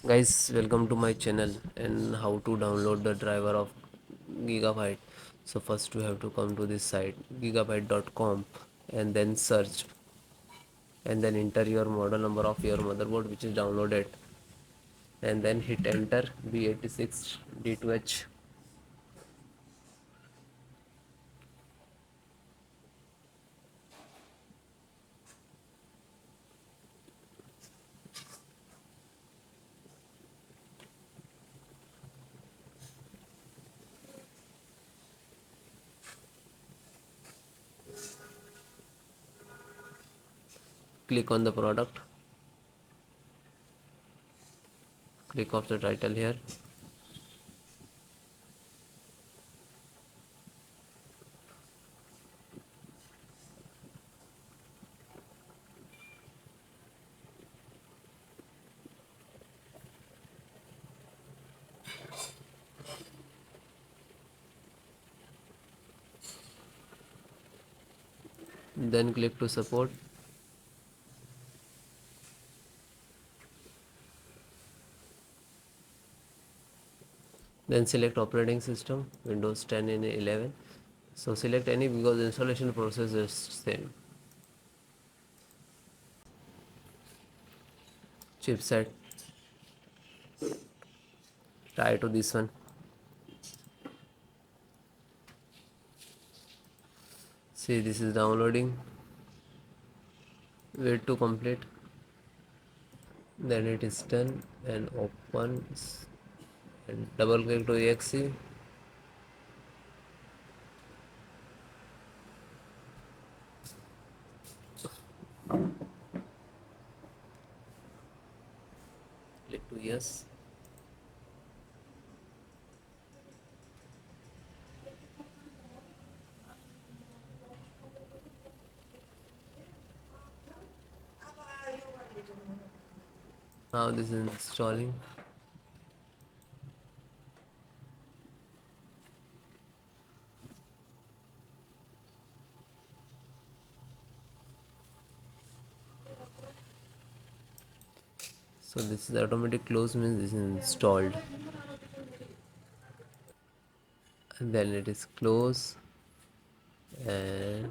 Guys, welcome to my channel and how to download the driver of Gigabyte. So first you have to come to this site gigabyte.com and then search and then enter your model number of your motherboard which is downloaded and then hit enter B86 D2H. Click on the product, click off the title here, then click to support. Then select operating system, Windows 10 and 11. So select any because the installation process is same. Chipset, try to this one. See, this is downloading. Wait to complete. Then it is done and open and double click to exe. Click to yes. Now this is installing. So this is automatic close means this is installed. And then it is close and